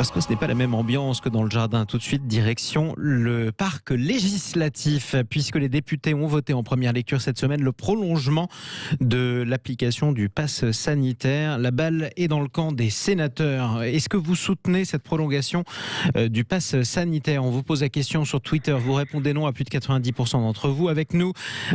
Parce que ce n'est pas la même ambiance que dans le jardin. Tout de suite, direction le parc législatif, puisque les députés ont voté en première lecture cette semaine le prolongement de l'application du pass sanitaire. La balle est dans le camp des sénateurs. Est-ce que vous soutenez cette prolongation du pass sanitaire? On vous pose la question sur Twitter. Vous répondez non à plus de 90% d'entre vous. Avec nous,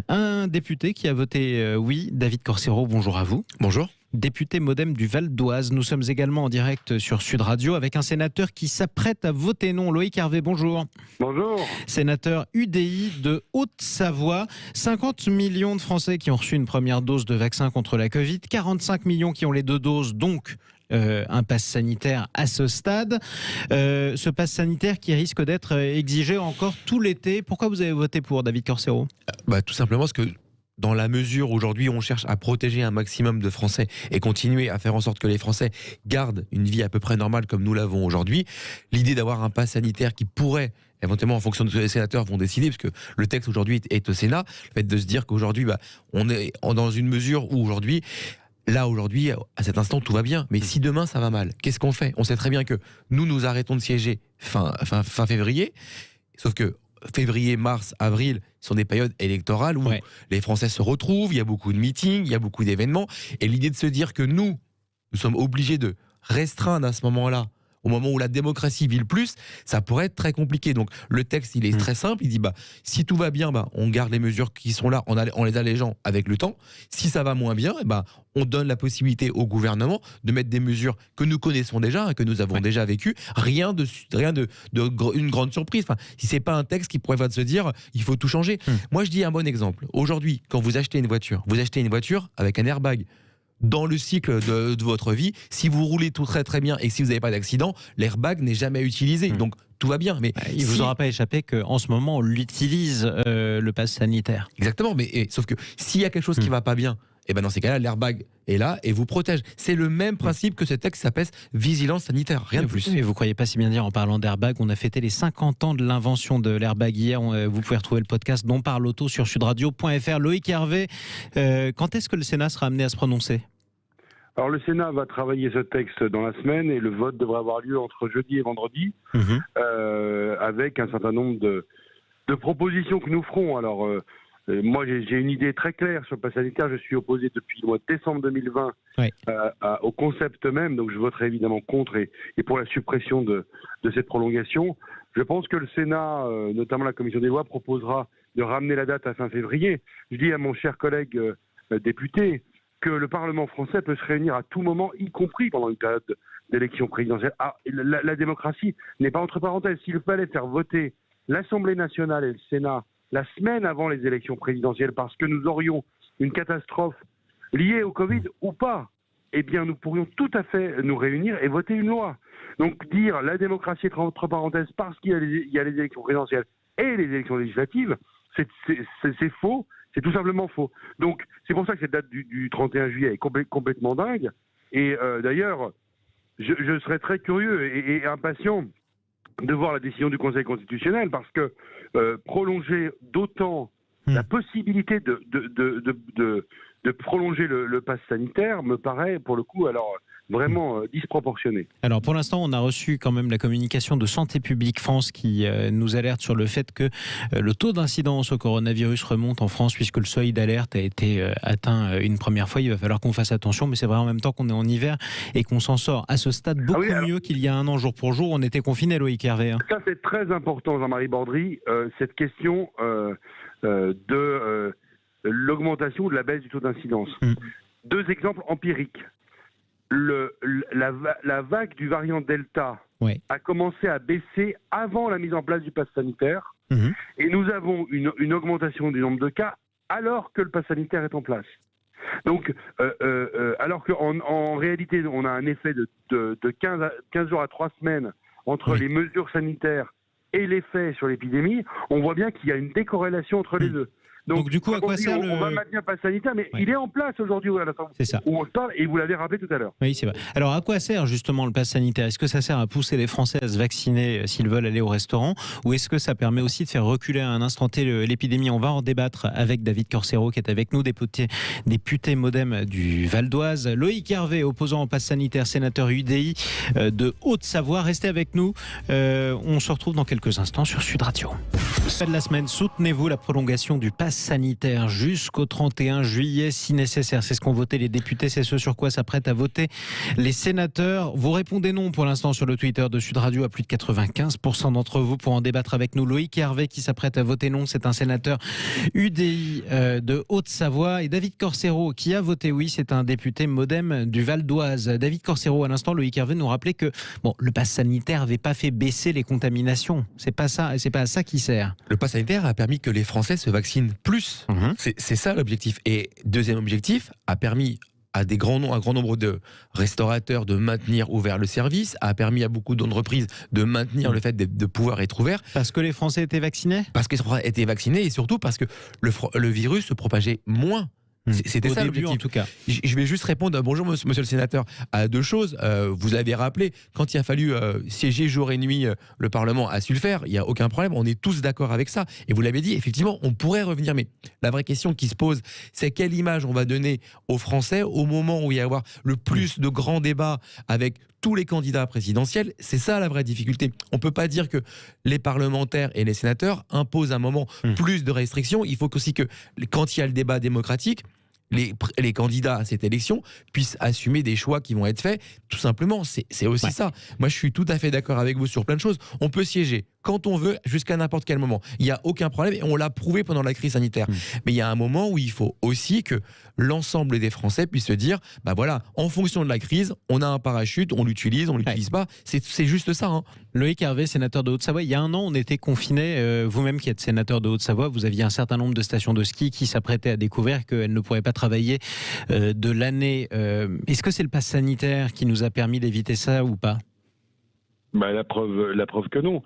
un député qui a voté oui, David Corcero. Bonjour à vous. Bonjour. Député Modem du Val d'Oise. Nous sommes également en direct sur Sud Radio avec un sénateur qui s'apprête à voter non. Loïc Hervé, bonjour. Bonjour. Sénateur UDI de Haute-Savoie. 50 millions de Français qui ont reçu une première dose de vaccin contre la Covid. 45 millions qui ont les 2 doses, donc un pass sanitaire à ce stade. Ce pass sanitaire qui risque d'être exigé encore tout l'été. Pourquoi vous avez voté pour, David Corcero? Tout simplement parce que dans la mesure où aujourd'hui on cherche à protéger un maximum de Français et continuer à faire en sorte que les Français gardent une vie à peu près normale comme nous l'avons aujourd'hui, l'idée d'avoir un pass sanitaire qui pourrait éventuellement, en fonction de ce que les sénateurs vont décider, parce que le texte aujourd'hui est au Sénat, le fait de se dire qu'aujourd'hui on est dans une mesure où aujourd'hui, à cet instant, tout va bien. Mais si demain, ça va mal, qu'est-ce qu'on fait? On sait très bien que nous arrêtons de siéger fin février, sauf que février, mars, avril sont des périodes électorales où les Français se retrouvent, il y a beaucoup de meetings, il y a beaucoup d'événements. Et l'idée de se dire que nous sommes obligés de restreindre à ce moment-là, au moment où la démocratie vit le plus, ça pourrait être très compliqué. Donc le texte, il est très simple, il dit si tout va bien, on garde les mesures qui sont là en les allégeant avec le temps. Si ça va moins bien, on donne la possibilité au gouvernement de mettre des mesures que nous connaissons déjà, que nous avons déjà vécues. Rien de une grande surprise. Enfin, si c'est pas un texte qui pourrait se dire il faut tout changer. Moi, je dis un bon exemple. Aujourd'hui, quand vous achetez une voiture avec un airbag. Dans le cycle de votre vie, si vous roulez tout très très bien et que si vous n'avez pas d'accident, l'airbag n'est jamais utilisé. Donc tout va bien. Mais il ne vous aura pas échappé qu'en ce moment, on l'utilise, le pass sanitaire. Exactement, sauf que s'il y a quelque chose qui ne va pas bien, dans ces cas-là, l'airbag est là et vous protège. C'est le même principe que ce texte s'appelle vigilance sanitaire, rien de plus. Et vous ne croyez pas si bien dire en parlant d'airbag, on a fêté les 50 ans de l'invention de l'airbag hier. Vous pouvez retrouver le podcast dont parle Auto sur sudradio.fr. Loïc Hervé, quand est-ce que le Sénat sera amené à se prononcer? Alors le Sénat va travailler ce texte dans la semaine et le vote devrait avoir lieu entre jeudi et vendredi avec un certain nombre de propositions que nous ferons. Alors moi j'ai une idée très claire sur le pass sanitaire. Je suis opposé depuis le mois de décembre 2020 au concept même, donc je voterai évidemment contre et pour la suppression de cette prolongation. Je pense que le Sénat, notamment la commission des lois, proposera de ramener la date à fin février. Je dis à mon cher collègue député que le Parlement français peut se réunir à tout moment, y compris pendant une période d'élection présidentielle. La démocratie n'est pas entre parenthèses. S'il fallait faire voter l'Assemblée nationale et le Sénat la semaine avant les élections présidentielles parce que nous aurions une catastrophe liée au Covid ou pas, nous pourrions tout à fait nous réunir et voter une loi. Donc dire la démocratie est entre parenthèses parce qu'il y a les élections présidentielles et les élections législatives, c'est faux. C'est tout simplement faux. Donc, c'est pour ça que cette date du 31 juillet est complètement dingue. Et d'ailleurs, je serais très curieux et impatient de voir la décision du Conseil constitutionnel parce que prolonger d'autant la possibilité de prolonger le pass sanitaire me paraît, pour le coup, vraiment disproportionné. Alors pour l'instant, on a reçu quand même la communication de Santé publique France qui nous alerte sur le fait que le taux d'incidence au coronavirus remonte en France puisque le seuil d'alerte a été atteint une première fois. Il va falloir qu'on fasse attention, mais c'est vrai en même temps qu'on est en hiver et qu'on s'en sort à ce stade beaucoup mieux qu'il y a un an, jour pour jour. On était confinés, Loïc Hervé. Ça c'est très important, Jean-Marie Bordry, cette question de l'augmentation ou de la baisse du taux d'incidence. 2 exemples empiriques. La vague du variant Delta a commencé à baisser avant la mise en place du pass sanitaire et nous avons une augmentation du nombre de cas alors que le pass sanitaire est en place. Donc, alors qu'en réalité, on a un effet de 15 jours à 3 semaines entre les mesures sanitaires et l'effet sur l'épidémie, on voit bien qu'il y a une décorrélation entre les deux. Donc du coup, à quoi sert on va maintenir le pass sanitaire, mais il est en place aujourd'hui à l'Assemblée. C'est ça. Où on se parle, et vous l'avez rappelé tout à l'heure. Oui, c'est vrai. Alors, à quoi sert justement le pass sanitaire? Est-ce que ça sert à pousser les Français à se vacciner s'ils veulent aller au restaurant, ou est-ce que ça permet aussi de faire reculer à un instant T l'épidémie? On va en débattre avec David Corcero, qui est avec nous, député Modem du Val d'Oise. Loïc Hervé, opposant au pass sanitaire, sénateur UDI de Haute-Savoie. Restez avec nous. On se retrouve dans quelques instants sur Sud Radio. Fin de la semaine, soutenez-vous la prolongation du pass sanitaire jusqu'au 31 juillet si nécessaire. C'est ce qu'ont voté les députés, c'est ce sur quoi s'apprêtent à voter les sénateurs. Vous répondez non pour l'instant sur le Twitter de Sud Radio à plus de 95% d'entre vous. Pour en débattre avec nous, Loïc Hervé qui s'apprête à voter non, c'est un sénateur UDI de Haute-Savoie, et David Corcero qui a voté oui, c'est un député Modem du Val d'Oise. David Corcero, à l'instant, Loïc Hervé nous rappelait que le pass sanitaire n'avait pas fait baisser les contaminations. C'est pas ça, et c'est pas à ça qu'il sert. Le pass sanitaire a permis que les Français se vaccinent plus. C'est ça l'objectif. Et deuxième objectif, a permis à un grand nombre de restaurateurs de maintenir ouvert le service, a permis à beaucoup d'entreprises de maintenir le fait de pouvoir être ouverts. Parce que les Français étaient vaccinés? Parce qu'ils étaient vaccinés, et surtout parce que le virus se propageait moins. C'était ça l'objectif. En tout cas. Je vais juste répondre, bonjour monsieur le sénateur, à deux choses. Vous l'avez rappelé, quand il a fallu siéger jour et nuit, le Parlement a su le faire, il n'y a aucun problème, on est tous d'accord avec ça. Et vous l'avez dit, effectivement, on pourrait revenir, mais la vraie question qui se pose, c'est quelle image on va donner aux Français au moment où il va y avoir le plus de grands débats avec tous les candidats présidentiels. C'est ça la vraie difficulté. On ne peut pas dire que les parlementaires et les sénateurs imposent à un moment plus de restrictions. Il faut aussi que, quand il y a le débat démocratique, les candidats à cette élection puissent assumer des choix qui vont être faits, tout simplement. C'est aussi ça. Moi, je suis tout à fait d'accord avec vous sur plein de choses. On peut siéger quand on veut, jusqu'à n'importe quel moment. Il n'y a aucun problème, et on l'a prouvé pendant la crise sanitaire. Mais il y a un moment où il faut aussi que l'ensemble des Français puissent se dire, voilà, en fonction de la crise, on a un parachute, on l'utilise, on l'utilise pas. C'est juste ça. Loïc Hervé, sénateur de Haute-Savoie, il y a un an, on était confinés. Vous-même qui êtes sénateur de Haute-Savoie, vous aviez un certain nombre de stations de ski qui s'apprêtaient à découvrir qu'elles ne pourraient pas travailler de l'année. Est-ce que c'est le pass sanitaire qui nous a permis d'éviter ça ou pas? La preuve que non.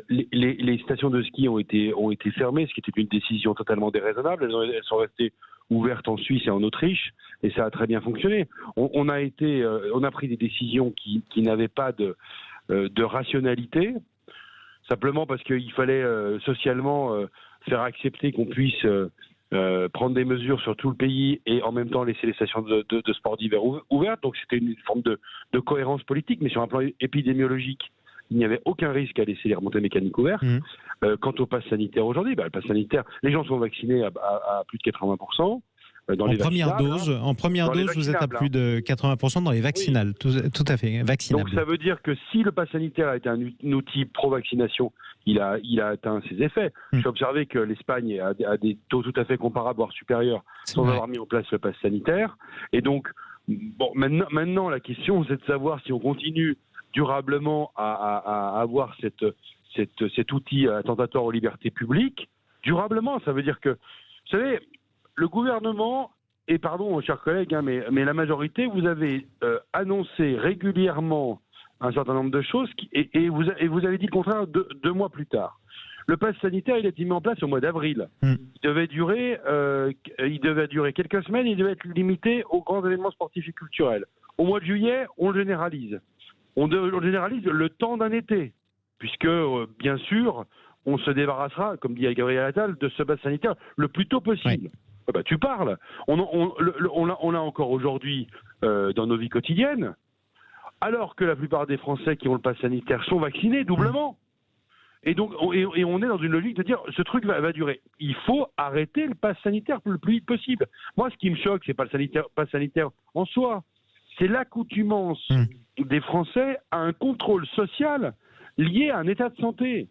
Les stations de ski ont été fermées, ce qui était une décision totalement déraisonnable. Elles sont restées ouvertes en Suisse et en Autriche, et ça a très bien fonctionné. On a pris des décisions qui n'avaient pas de rationalité, simplement parce qu'il fallait socialement faire accepter qu'on puisse prendre des mesures sur tout le pays et en même temps laisser les stations de sport d'hiver ouvertes. Donc c'était une forme de cohérence politique, mais sur un plan épidémiologique, il n'y avait aucun risque à laisser les remontées mécaniques ouvertes. Quant au pass sanitaire aujourd'hui, le pass sanitaire, les gens sont vaccinés à plus de 80%. En première dose, vous êtes à plus de 80% dans les vaccinales, tout à fait, vaccinables. Donc ça veut dire que si le pass sanitaire a été un outil pro-vaccination, il a atteint ses effets. J'ai observé que l'Espagne a des taux tout à fait comparables, voire supérieurs, sans avoir mis en place le pass sanitaire. Et donc, maintenant la question, c'est de savoir si on continue durablement à avoir cet outil attentatoire aux libertés publiques. Durablement, ça veut dire que, vous savez, le gouvernement, et pardon, chers collègues, mais la majorité, vous avez annoncé régulièrement un certain nombre de choses, et vous avez dit le contraire deux mois plus tard. Le pass sanitaire, il a été mis en place au mois d'avril. Il devait durer quelques semaines, il devait être limité aux grands événements sportifs et culturels. Au mois de juillet, on le généralise. On généralise le temps d'un été, puisque, bien sûr, on se débarrassera, comme dit Gabriel Attal, de ce pass sanitaire le plus tôt possible. Oui. Tu parles. On l'a encore aujourd'hui dans nos vies quotidiennes, alors que la plupart des Français qui ont le pass sanitaire sont vaccinés doublement. Et donc, on est dans une logique de dire, ce truc va durer. Il faut arrêter le pass sanitaire le plus vite possible. Moi, ce qui me choque, c'est pas le pass sanitaire en soi, c'est l'accoutumance des Français à un contrôle social lié à un état de santé.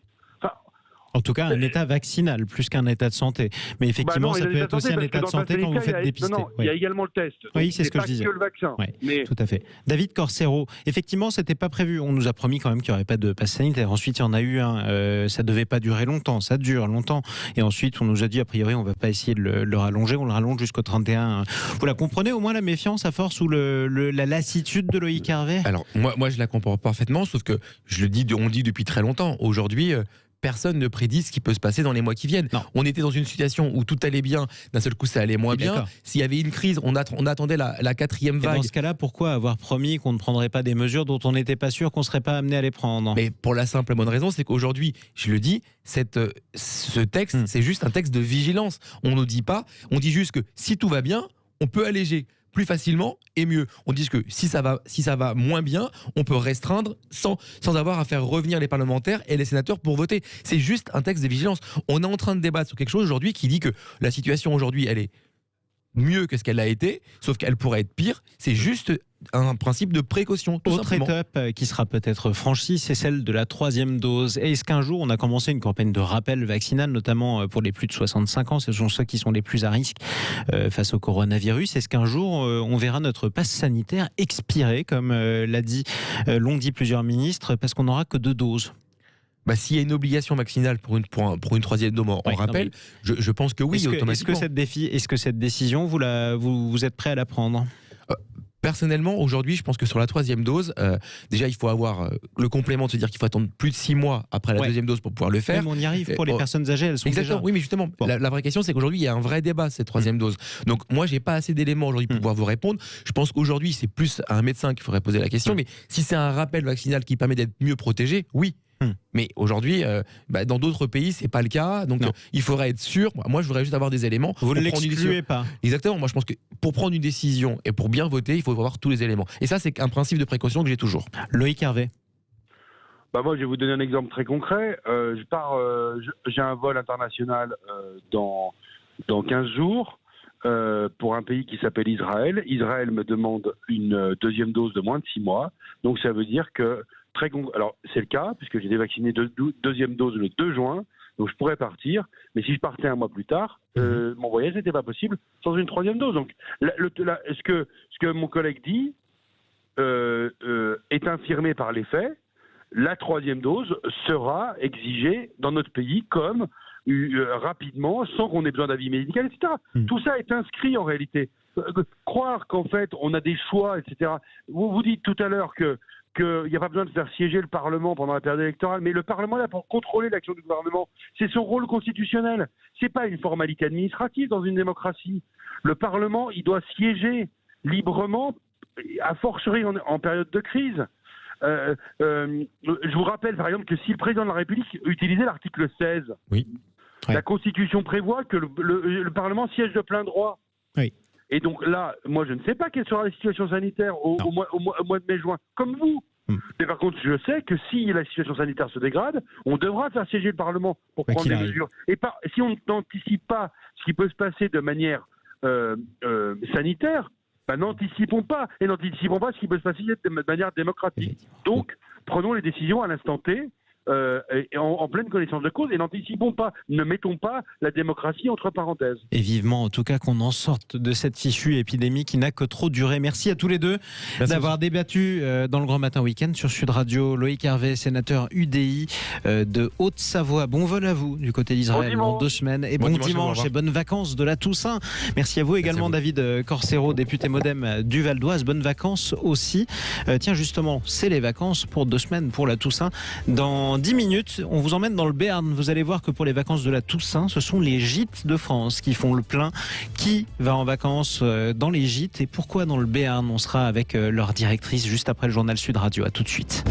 En tout cas, un état vaccinal, plus qu'un état de santé. Mais effectivement, ça peut être aussi un état de santé quand vous faites dépister. Il y a également le test. Oui, c'est ce que je disais. Pas que le vaccin. Oui, tout à fait. David Corcero, effectivement, c'était pas prévu. On nous a promis quand même qu'il n'y aurait pas de pass sanitaire. Ensuite, il y en a eu un. Ça devait pas durer longtemps. Ça dure longtemps. Et ensuite, on nous a dit, a priori, on va pas essayer de le rallonger. On le rallonge jusqu'au 31. Vous la comprenez au moins, la méfiance à force ou la lassitude de Loïc Hervé? Alors, moi, je la comprends parfaitement, sauf que on le dit depuis très longtemps. Aujourd'hui, personne ne prédit ce qui peut se passer dans les mois qui viennent. Non. On était dans une situation où tout allait bien, d'un seul coup ça allait moins bien. S'il y avait une crise, on attendait la quatrième vague. Dans ce cas-là, pourquoi avoir promis qu'on ne prendrait pas des mesures dont on n'était pas sûr qu'on ne serait pas amené à les prendre? Mais pour la simple et bonne raison, c'est qu'aujourd'hui, je le dis, ce texte, c'est juste un texte de vigilance. On ne dit pas, on dit juste que si tout va bien, on peut alléger plus facilement et mieux. On dit que si ça va moins bien, on peut restreindre sans avoir à faire revenir les parlementaires et les sénateurs pour voter. C'est juste un texte de vigilance. On est en train de débattre sur quelque chose aujourd'hui qui dit que la situation aujourd'hui, elle est mieux que ce qu'elle a été, sauf qu'elle pourrait être pire. C'est juste un principe de précaution. Autre étape qui sera peut-être franchie, c'est celle de la 3e dose. Est-ce qu'un jour, on a commencé une campagne de rappel vaccinal, notamment pour les plus de 65 ans, ce sont ceux qui sont les plus à risque face au coronavirus. Est-ce qu'un jour, on verra notre passe sanitaire expirer, comme l'ont dit plusieurs ministres, parce qu'on n'aura que 2 doses? S'il y a une obligation vaccinale pour une 3e dose, on rappelle, je pense que oui, automatiquement. Est-ce que cette décision, vous êtes prêt à la prendre? Personnellement, aujourd'hui, je pense que sur la 3e dose, déjà, il faut avoir le complément de se dire qu'il faut attendre plus de 6 mois après la 2e dose pour pouvoir le faire. Même on y arrive pour les personnes âgées, elles sont exactement, oui, mais justement, la vraie question, c'est qu'aujourd'hui, il y a un vrai débat, cette 3e dose. Donc, moi, j'ai pas assez d'éléments aujourd'hui pour pouvoir vous répondre. Je pense qu'aujourd'hui, c'est plus à un médecin qu'il faudrait poser la question. Mais si c'est un rappel vaccinal qui permet d'être mieux protégé, oui. Mais aujourd'hui, dans d'autres pays, c'est pas le cas. Donc, il faudrait être sûr. Moi, je voudrais juste avoir des éléments. Vous ne l'excluez pas. Exactement. Moi, je pense que pour prendre une décision et pour bien voter, il faut avoir tous les éléments. Et ça, c'est un principe de précaution que j'ai toujours. Loïc Hervé. Moi, je vais vous donner un exemple très concret. J'ai un vol international dans 15 jours pour un pays qui s'appelle Israël. Israël me demande une 2e dose de moins de 6 mois. Donc, ça veut dire que alors, c'est le cas, puisque j'ai été vacciné de 2e dose le 2 juin, donc je pourrais partir, mais si je partais un mois plus tard, mon voyage n'était pas possible sans une 3e dose. Donc, ce que mon collègue dit est infirmé par les faits. La 3e dose sera exigée dans notre pays comme rapidement, sans qu'on ait besoin d'avis médical, etc. Tout ça est inscrit en réalité. Croire qu'en fait, on a des choix, etc. Vous dites tout à l'heure qu'il n'y a pas besoin de faire siéger le Parlement pendant la période électorale, mais le Parlement est là pour contrôler l'action du gouvernement. C'est son rôle constitutionnel. C'est pas une formalité administrative dans une démocratie. Le Parlement, il doit siéger librement, a fortiori en période de crise. Je vous rappelle, par exemple, que si le président de la République utilisait l'article 16, la Constitution prévoit que le Parlement siège de plein droit. Oui. Et donc là, moi, je ne sais pas quelle sera la situation sanitaire au mois de mai-juin, comme vous. Mais par contre, je sais que si la situation sanitaire se dégrade, on devra faire siéger le Parlement pour prendre des mesures. Et si on n'anticipe pas ce qui peut se passer de manière sanitaire, n'anticipons pas. Et n'anticipons pas ce qui peut se passer de manière démocratique. Donc, prenons les décisions à l'instant T. En pleine connaissance de cause, et n'anticipons pas, ne mettons pas la démocratie entre parenthèses. Et vivement en tout cas qu'on en sorte de cette fichue épidémie qui n'a que trop duré. Merci à tous les deux d'avoir débattu dans le Grand Matin Week-end sur Sud Radio. Loïc Hervé, sénateur UDI de Haute-Savoie. Bon vol à vous du côté d'Israël dans 2 semaines. Et bon dimanche et bonnes vacances de la Toussaint. Merci à vous également, David Corsero, député Modem du Val d'Oise. Bonnes vacances aussi. Tiens, justement, c'est les vacances pour 2 semaines pour la Toussaint. Dans 10 minutes, on vous emmène dans le Béarn. Vous allez voir que pour les vacances de la Toussaint, ce sont les gîtes de France qui font le plein. Qui va en vacances dans les gîtes et pourquoi dans le Béarn? On sera avec leur directrice juste après le journal Sud Radio. À tout de suite.